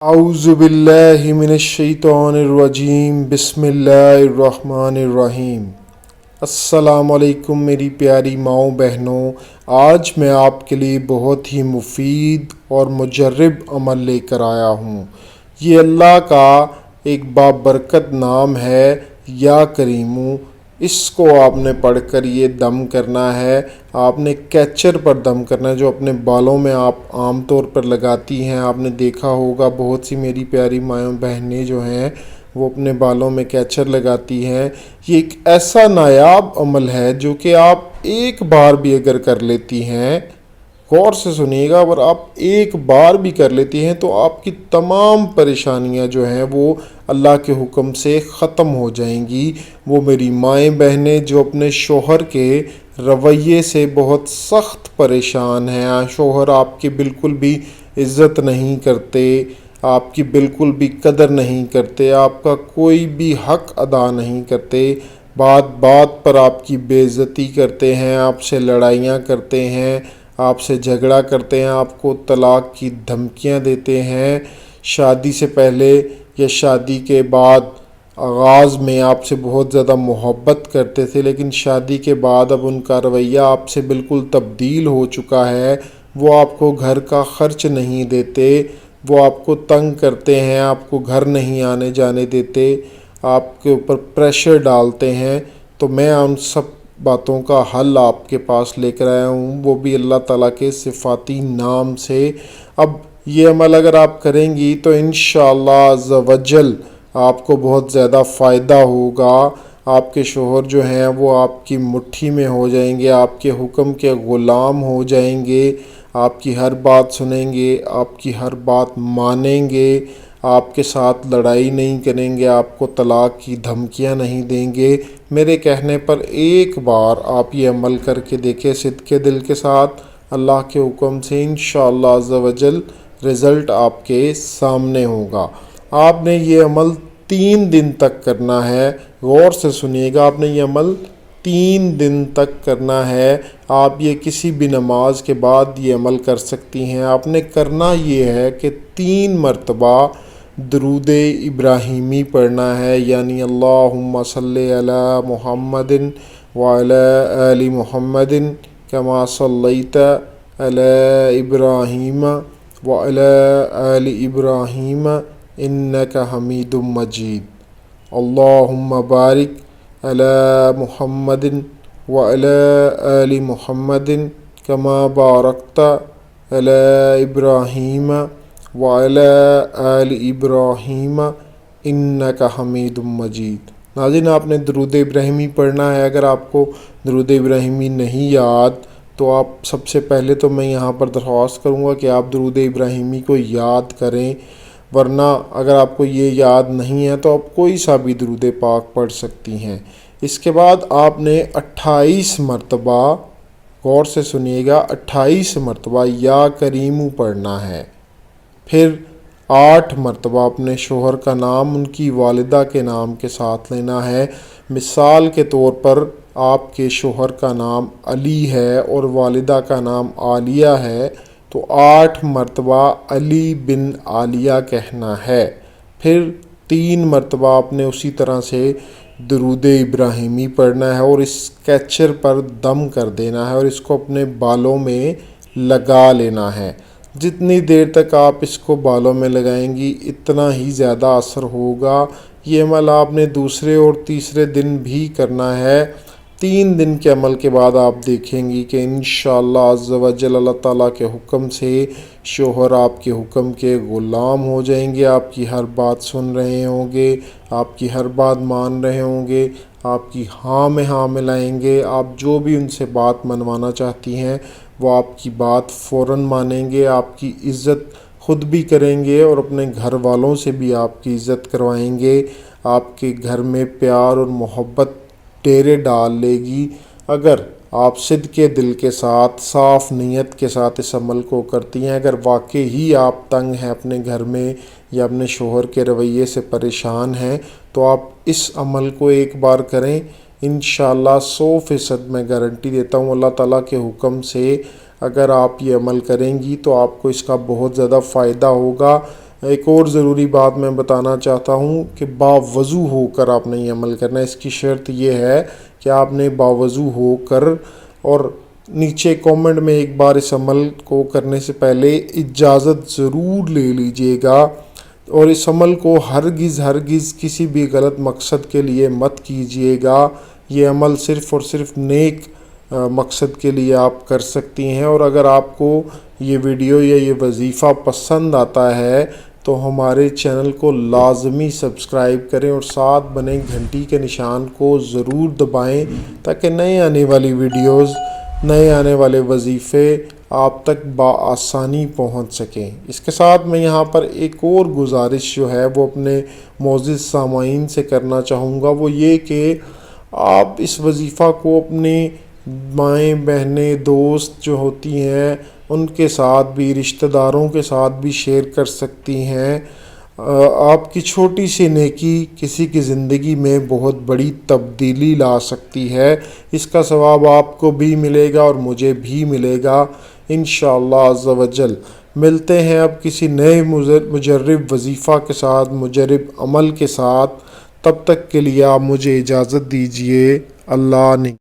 اعوذ باللہ من الشیطان الرجیم بسم اللہ الرحمن الرحیم۔ السلام علیکم میری پیاری ماؤں بہنوں، آج میں آپ کے لیے بہت ہی مفید اور مجرب عمل لے کر آیا ہوں۔ یہ اللہ کا ایک بابرکت نام ہے یا کریمو۔ اس کو آپ نے پڑھ کر یہ دم کرنا ہے۔ آپ نے کیچر پر دم کرنا ہے جو اپنے بالوں میں آپ عام طور پر لگاتی ہیں۔ آپ نے دیکھا ہوگا بہت سی میری پیاری مائیں بہنیں جو ہیں وہ اپنے بالوں میں کیچر لگاتی ہیں۔ یہ ایک ایسا نایاب عمل ہے جو کہ آپ ایک بار بھی اگر کر لیتی ہیں، غور سے سنیے گا، اگر آپ ایک بار بھی کر لیتی ہیں تو آپ کی تمام پریشانیاں جو ہیں وہ اللہ کے حکم سے ختم ہو جائیں گی۔ وہ میری مائیں بہنیں جو اپنے شوہر کے رویے سے بہت سخت پریشان ہیں، شوہر آپ کی بالکل بھی عزت نہیں کرتے، آپ کی بالکل بھی قدر نہیں کرتے، آپ کا کوئی بھی حق ادا نہیں کرتے، بات بات پر آپ کی بے عزتی کرتے ہیں، آپ سے لڑائیاں کرتے ہیں، آپ سے جھگڑا کرتے ہیں، آپ کو طلاق کی دھمکیاں دیتے ہیں، شادی سے پہلے یا شادی کے بعد آغاز میں آپ سے بہت زیادہ محبت کرتے تھے، لیکن شادی کے بعد اب ان کا رویہ آپ سے بالکل تبدیل ہو چکا ہے۔ وہ آپ کو گھر کا خرچ نہیں دیتے، وہ آپ کو تنگ کرتے ہیں، آپ کو گھر نہیں آنے جانے دیتے، آپ کے اوپر پریشر ڈالتے ہیں۔ تو میں ان سب باتوں کا حل آپ کے پاس لے کر آیا ہوں، وہ بھی اللہ تعالیٰ کے صفاتی نام سے۔ اب یہ عمل اگر آپ کریں گی تو انشاءاللہ عز و جل آپ کو بہت زیادہ فائدہ ہوگا۔ آپ کے شوہر جو ہیں وہ آپ کی مٹھی میں ہو جائیں گے، آپ کے حکم کے غلام ہو جائیں گے، آپ کی ہر بات سنیں گے، آپ کی ہر بات مانیں گے، آپ کے ساتھ لڑائی نہیں کریں گے، آپ کو طلاق کی دھمکیاں نہیں دیں گے۔ میرے کہنے پر ایک بار آپ یہ عمل کر کے دیکھیں صدقے دل کے ساتھ، اللہ کے حکم سے انشاءاللہ عز و جل رزلٹ آپ کے سامنے ہوگا۔ آپ نے یہ عمل 3 دن تک کرنا ہے، غور سے سنیے گا، آپ نے یہ عمل 3 دن تک کرنا ہے۔ آپ یہ کسی بھی نماز کے بعد یہ عمل کر سکتی ہیں۔ آپ نے کرنا یہ ہے کہ 3 مرتبہ درود ابراہیمی پڑھنا ہے، یعنی اللہم صلی علی محمد وعلی آل محمد کما صلیت علی ابراہیم وعلی آل ابراہیم انک حمید مجید۔ اللہم بارک علی محمد وعلی آل محمد کما بارکت علی ابراہیم وعلی آل ابراہیم انک حمید مجید۔ ناظرین، آپ نے درود ابراہیمی پڑھنا ہے۔ اگر آپ کو درود ابراہیمی نہیں یاد تو آپ سب سے پہلے تو میں یہاں پر درخواست کروں گا کہ آپ درود ابراہیمی کو یاد کریں، ورنہ اگر آپ کو یہ یاد نہیں ہے تو آپ کوئی سا بھی درود پاک پڑھ سکتی ہیں۔ اس کے بعد آپ نے 28 مرتبہ، غور سے سنیے گا، 28 مرتبہ یا کریمو پڑھنا ہے۔ پھر 8 مرتبہ اپنے شوہر کا نام ان کی والدہ کے نام کے ساتھ لینا ہے۔ مثال کے طور پر آپ کے شوہر کا نام علی ہے اور والدہ کا نام عالیہ ہے تو 8 مرتبہ علی بن عالیہ کہنا ہے۔ پھر 3 مرتبہ آپ نے اسی طرح سے درود ابراہیمی پڑھنا ہے اور اس کیچر پر دم کر دینا ہے اور اس کو اپنے بالوں میں لگا لینا ہے۔ جتنی دیر تک آپ اس کو بالوں میں لگائیں گی اتنا ہی زیادہ اثر ہوگا۔ یہ عمل آپ نے دوسرے اور تیسرے دن بھی کرنا ہے۔ 3 دن کے عمل کے بعد آپ دیکھیں گی کہ انشاءاللہ عز و جل اللہ تعالیٰ کے حکم سے شوہر آپ کے حکم کے غلام ہو جائیں گے، آپ کی ہر بات سن رہے ہوں گے، آپ کی ہر بات مان رہے ہوں گے، آپ کی ہاں میں ہاں ملائیں گے، آپ جو بھی ان سے بات منوانا چاہتی ہیں وہ آپ کی بات فوراً مانیں گے، آپ کی عزت خود بھی کریں گے اور اپنے گھر والوں سے بھی آپ کی عزت کروائیں گے۔ آپ کے گھر میں پیار اور محبت ڈیرے ڈال لے گی اگر آپ صدقے دل کے ساتھ، صاف نیت کے ساتھ اس عمل کو کرتی ہیں۔ اگر واقعی ہی آپ تنگ ہیں اپنے گھر میں یا اپنے شوہر کے رویے سے پریشان ہیں تو آپ اس عمل کو ایک بار کریں، انشاءاللہ 100% میں گارنٹی دیتا ہوں اللہ تعالیٰ کے حکم سے اگر آپ یہ عمل کریں گی تو آپ کو اس کا بہت زیادہ فائدہ ہوگا۔ ایک اور ضروری بات میں بتانا چاہتا ہوں کہ باوضو ہو کر آپ نے یہ عمل کرنا ہے۔ اس کی شرط یہ ہے کہ آپ نے باوضو ہو کر، اور نیچے کومنٹ میں ایک بار اس عمل کو کرنے سے پہلے اجازت ضرور لے لیجئے گا، اور اس عمل کو ہرگز کسی بھی غلط مقصد کے لیے مت کیجیے گا۔ یہ عمل صرف اور صرف نیک مقصد کے لیے آپ کر سکتی ہیں۔ اور اگر آپ کو یہ ویڈیو یا یہ وظیفہ پسند آتا ہے تو ہمارے چینل کو لازمی سبسکرائب کریں، اور ساتھ بنے گھنٹی کے نشان کو ضرور دبائیں تاکہ نئے آنے والی ویڈیوز، نئے آنے والے وظیفے آپ تک بآسانی پہنچ سکیں۔ اس کے ساتھ میں یہاں پر ایک اور گزارش جو ہے وہ اپنے معزز سامعین سے کرنا چاہوں گا، وہ یہ کہ آپ اس وظیفہ کو اپنے مائیں بہنیں دوست جو ہوتی ہیں ان کے ساتھ بھی، رشتہ داروں کے ساتھ بھی شیئر کر سکتی ہیں۔ آپ کی چھوٹی سی نیکی کسی کی زندگی میں بہت بڑی تبدیلی لا سکتی ہے۔ اس کا ثواب آپ کو بھی ملے گا اور مجھے بھی ملے گا انشاءاللہ عز و جل۔ ملتے ہیں اب کسی نئے مجرب وظیفہ کے ساتھ، مجرب عمل کے ساتھ۔ تب تک کے لیے آپ مجھے اجازت دیجیے۔ اللہ